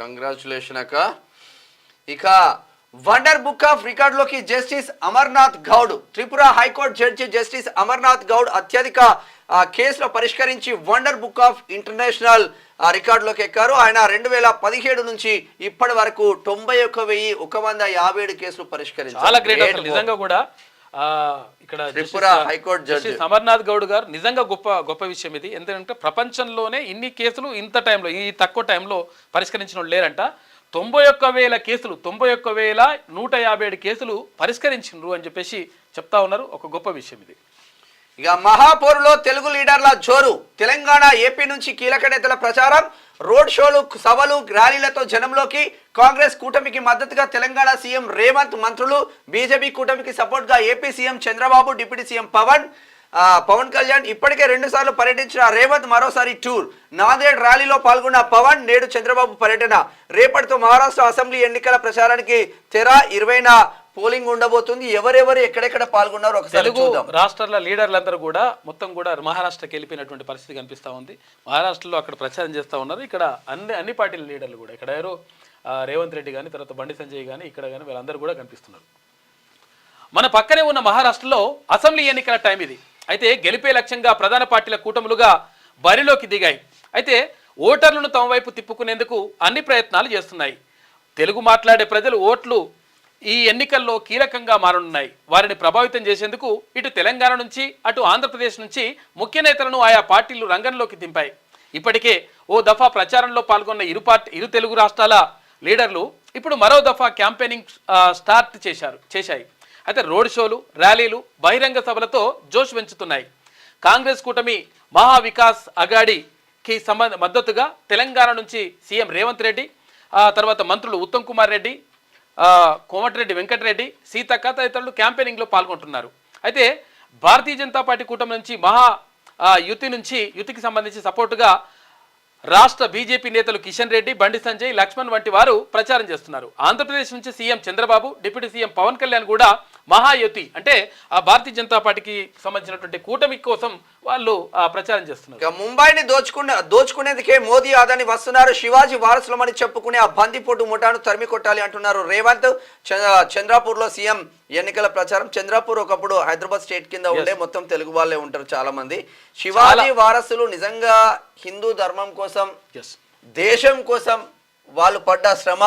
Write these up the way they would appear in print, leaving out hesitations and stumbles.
Congratulation అక్క. ఇక wonder book of రికార్డులోకి justice Amarnath Goud, Tripura high court judge justice Amarnath Goud అత్యధిక కేసులో పరిష్కరించి వండర్ బుక్ ఆఫ్ ఇంటర్నేషనల్ రికార్డులోకి ఎక్కారు. ఆయన 2017 నుంచి ఇప్పటి వరకు 91,157 కేసులు పరిష్కరించారు. చాలా గ్రేట్ అసలు నిజంగా కూడా. ఇక్కడ త్రిపుర హైకోర్టు జడ్జి అమర్నాథ్ గౌడ్ గారు నిజంగా గొప్ప విషయం ఇది. ఎందుకంటే ప్రపంచంలోనే ఇన్ని కేసులు ఇంత టైంలో, ఈ తక్కువ టైంలో పరిష్కరించిన వాళ్ళు లేరంట. 91,000 కేసులు, 91,157 కేసులు పరిష్కరించిండ్రు అని చెప్పేసి చెప్తా ఉన్నారు. ఒక గొప్ప విషయం ఇది. ఇక మహాపూర్లో తెలుగు లీడర్ల జోరు. తెలంగాణ, ఏపీ నుంచి కీలక నేతల ప్రచారం, రోడ్ షోలు, సభలు, ర్యాలీలతో జనంలోకి. కాంగ్రెస్ కూటమికి మద్దతుగా తెలంగాణ సీఎం రేవంత్, మంత్రులు. బీజేపీ కూటమికి సపోర్ట్ గా AP CM Chandrababu, deputy CM Pawan Kalyan. ఇప్పటికే 2 సార్లు పర్యటించిన రేవంత్ మరోసారి టూర్. నాందేడ్ ర్యాలీలో పాల్గొన్న పవన్, నేడు చంద్రబాబు పర్యటన. రేపటితో మహారాష్ట్ర అసెంబ్లీ ఎన్నికల ప్రచారానికి తెర. 20న పోలింగ్ ఉండబోతుంది. ఎవరెవరు ఎక్కడెక్కడ పాల్గొన్నారు ఒకసారి చూద్దాం. రాష్ట్రాల లీడర్లందరూ కూడా మొత్తం కూడా మహారాష్ట్రకి వెళ్ళిపోయినటువంటి పరిస్థితి కనిపిస్తూ ఉంది. మహారాష్ట్రలో అక్కడ ప్రచారం చేస్తూ ఉన్నారు. ఇక్కడ అన్ని పార్టీల లీడర్లు కూడా, ఇక్కడ ఎవరు రేవంత్ రెడ్డి కానీ, తర్వాత బండి సంజయ్ కానీ, ఇక్కడ కానీ వీళ్ళందరూ కూడా కనిపిస్తున్నారు. మన పక్కనే ఉన్న మహారాష్ట్రలో అసెంబ్లీ ఎన్నికల టైం ఇది. అయితే గెలిపే లక్ష్యంగా ప్రధాన పార్టీల కూటములుగా బరిలోకి దిగాయి. అయితే ఓటర్లను తమ వైపు తిప్పుకునేందుకు అన్ని ప్రయత్నాలు చేస్తున్నాయి. తెలుగు మాట్లాడే ప్రజలు ఓట్లు ఈ ఎన్నికల్లో కీలకంగా మారనున్నాయి. వారిని ప్రభావితం చేసేందుకు ఇటు తెలంగాణ నుంచి, అటు ఆంధ్రప్రదేశ్ నుంచి ముఖ్య నేతలను ఆయా పార్టీలు రంగంలోకి దింపాయి. ఇప్పటికే ఓ దఫా ప్రచారంలో పాల్గొన్న ఇరు తెలుగు రాష్ట్రాల లీడర్లు ఇప్పుడు మరో దఫా క్యాంపెయినింగ్ స్టార్ట్ చేశాయి. అయితే రోడ్ షోలు, ర్యాలీలు, బహిరంగ సభలతో జోష్ పెంచుతున్నాయి. కాంగ్రెస్ కూటమి మహావికాస్ అఘాడీకి మద్దతుగా తెలంగాణ నుంచి సీఎం రేవంత్ రెడ్డి, తర్వాత మంత్రులు ఉత్తమ్ కుమార్ రెడ్డి, కోమటిరెడ్డి వెంకటరెడ్డి, సీతక్క తదితరులు క్యాంపెయినింగ్లో పాల్గొంటున్నారు. అయితే భారతీయ జనతా పార్టీ కూటమి నుంచి యుతికి సంబంధించి సపోర్టుగా రాష్ట్ర బీజేపీ నేతలు కిషన్ రెడ్డి, బండి సంజయ్, లక్ష్మణ్ వంటి వారు ప్రచారం చేస్తున్నారు. ఆంధ్రప్రదేశ్ నుంచి CM Chandrababu, deputy CM Pawan Kalyan కూడా మహాయుతి అంటే ఆ భారతీయ జనతా పార్టీకి సంబంధించినటువంటి కూటమి కోసం వాళ్ళు ప్రచారం చేస్తున్నారు. ముంబైని దోచుకునేందుకే మోదీ ఆదాని వస్తున్నారు. శివాజీ వారసులమని చెప్పుకునే ఆ బందిపోటు ముఠాను తరిమి కొట్టాలి అంటున్నారు రేవంత్. చంద్రాపూర్ లో సీఎం ఎన్నికల ప్రచారం. చంద్రాపూర్ ఒకప్పుడు హైదరాబాద్ స్టేట్ కింద ఉండే, మొత్తం తెలుగు వాళ్ళే ఉంటారు చాలా మంది. శివాజీ వారసులు నిజంగా హిందూ ధర్మం కోసం, దేశం కోసం వాళ్ళు పడ్డ శ్రమ,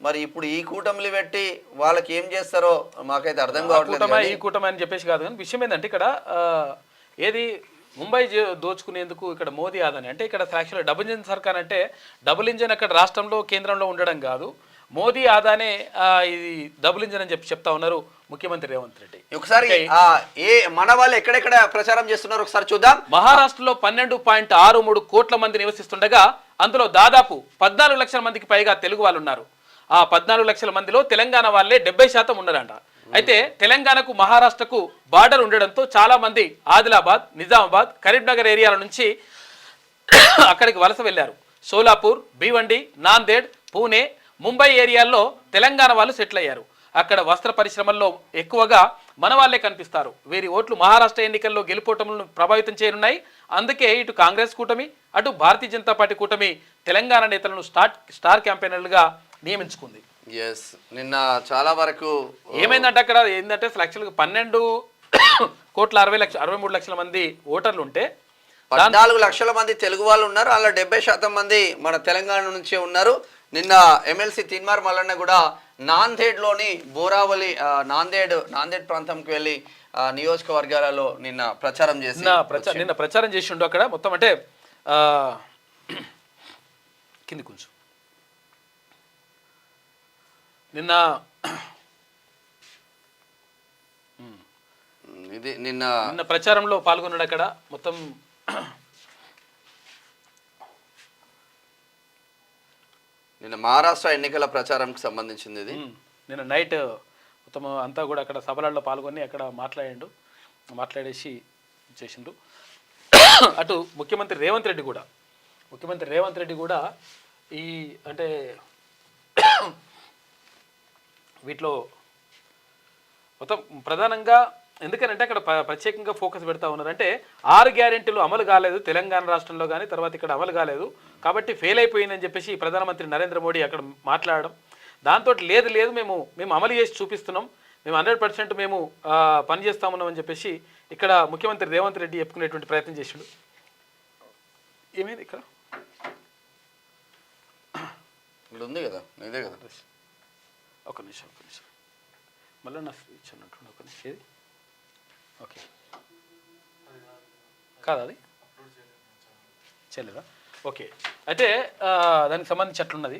మరి ఇప్పుడు ఈ కూటమిలు పెట్టి వాళ్ళకి ఏం చేస్తారో మాకైతే అర్థం కావట్లేదు. ఈ కూటమి అని చెప్పేసి కాదు, కానీ విషయం ఏంటంటే ఇక్కడ ఏది ముంబై దోచుకునేందుకు ఇక్కడ మోదీ ఆదాని అంటే ఇక్కడ యాక్చువల్గా డబుల్ ఇంజన్ సర్కార్ అంటే డబుల్ ఇంజన్ అక్కడ రాష్ట్రంలో కేంద్రంలో ఉండడం కాదు, మోదీ ఆదానే ఇది డబుల్ ఇంజన్ అని చెప్తా ఉన్నారు ముఖ్యమంత్రి రేవంత్ రెడ్డి. ఒకసారి మన వాళ్ళు ఎక్కడెక్కడ ప్రచారం చేస్తున్నారు ఒకసారి చూద్దాం. మహారాష్ట్రలో 12.63 కోట్ల మంది నివసిస్తుండగా అందులో దాదాపు 14 లక్షల మందికి పైగా తెలుగు వాళ్ళు ఉన్నారు. ఆ 14 లక్షల మందిలో తెలంగాణ వాళ్ళే 70% ఉన్నారంట. అయితే తెలంగాణకు మహారాష్ట్రకు బార్డర్ ఉండడంతో చాలా మంది ఆదిలాబాద్, నిజామాబాద్, కరీంనగర్ ఏరియాల నుంచి అక్కడికి వలస వెళ్లారు. సోలాపూర్, భీవండి, నాందేడ్, పూణే, ముంబై ఏరియాల్లో తెలంగాణ వాళ్ళు సెటిల్ అయ్యారు. అక్కడ వస్త్ర పరిశ్రమల్లో ఎక్కువగా మన వాళ్ళే కనిపిస్తారు. వీరి ఓట్లు మహారాష్ట్ర ఎన్నికల్లో గెలుపోటములను ప్రభావితం చేయనున్నాయి. అందుకే ఇటు కాంగ్రెస్ కూటమి, అటు భారతీయ జనతా పార్టీ కూటమి తెలంగాణ నేతలను స్టార్ క్యాంపెయినర్లుగా నియమించుకుంది. నిన్న చాలా వరకు ఏమైందంటే అక్కడ ఏంటంటే యాక్చువల్గా 12,63 లక్షల మంది ఓటర్లు ఉంటే 14 లక్షల మంది తెలుగు వాళ్ళు ఉన్నారు. అలా 70% మంది మన తెలంగాణ నుంచే ఉన్నారు. నిన్న ఎమ్మెల్సీ తీన్మార్ మల్లన్న కూడా నాందేడ్లోని బోరావలి నాందేడ్ ప్రాంతంకి వెళ్ళి నియోజకవర్గాలలో నిన్న ప్రచారం చేసి ఉండు. అక్కడ మొత్తం అంటే కింది కొంచెం నిన్న ప్రచారంలో పాల్గొన్నాడు. అక్కడ మొత్తం నిన్న మహారాష్ట్ర ఎన్నికల ప్రచారంకి సంబంధించింది ఇది. నిన్న నైట్ మొత్తం అంతా కూడా అక్కడ సభలలో పాల్గొని అక్కడ మాట్లాడేసి చేసిండు. అటు ముఖ్యమంత్రి రేవంత్ రెడ్డి కూడా ఈ అంటే వీటిలో మొత్తం ప్రధానంగా ఎందుకనంటే అక్కడ ప్రత్యేకంగా ఫోకస్ పెడతా ఉన్నారు. అంటే 6 గ్యారెంటీలు అమలు కాలేదు తెలంగాణ రాష్ట్రంలో కానీ, తర్వాత ఇక్కడ అమలు కాలేదు కాబట్టి ఫెయిల్ అయిపోయిందని చెప్పేసి ప్రధానమంత్రి నరేంద్ర మోడీ అక్కడ మాట్లాడడం, దాంతో లేదు మేము అమలు చేసి చూపిస్తున్నాం, మేము 100% మేము పనిచేస్తామన్నాం అని చెప్పేసి ఇక్కడ ముఖ్యమంత్రి రేవంత్ రెడ్డి చెప్పుకునేటువంటి ప్రయత్నం చేశాడు. ఏమైంది ఇక్కడ ఉంది కదా, ఇదే కదా. ఒక నిమిషం మళ్ళీ నా స్పీచ్ అన్నట్టు ఒక నిమిషం. ఏది ఓకే కాదు అది చేయలేదా? ఓకే, అయితే దానికి సంబంధించి అట్లున్నది.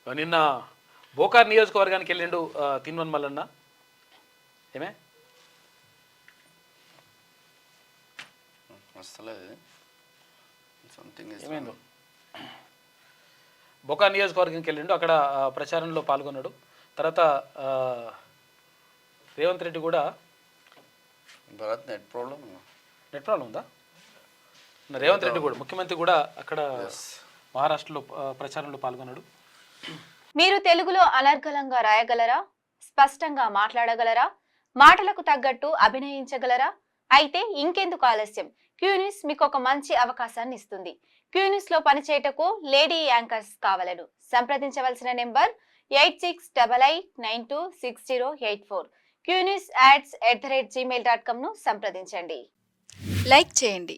నిన్న బోకార్ నియోజకవర్గానికి వెళ్ళిండు తిన్వన్ మల్లన్న. ఏమే ఏమైందో బోకార్ నియోజకవర్గంకి వెళ్ళిండు, అక్కడ ప్రచారంలో పాల్గొన్నాడు. తర్వాత రేవంత్ రెడ్డి కూడా నెట్ ప్రాబ్లం ఉందా? రేవంత్ రెడ్డి కూడా ముఖ్యమంత్రి కూడా అక్కడ మహారాష్ట్రలో ప్రచారంలో పాల్గొన్నాడు. మీరు తెలుగులో అనర్గళంగా రాయగలరా? స్పష్టంగా మాట్లాడగలరా? మాటలకు తగ్గట్టు అభినయించగలరా? అయితే ఇంకెందుకు ఆలస్యం, క్యూ న్యూస్ మీకు ఒక మంచి అవకాశాన్ని ఇస్తుంది. క్యూ న్యూస్ లో పనిచేయటకు లేడీ యాంకర్స్ కావాలను సంప్రదించవలసిన నెంబర్ 8688926084. qnews@gmail.com ను సంప్రదించండి. లైక్ చేయండి.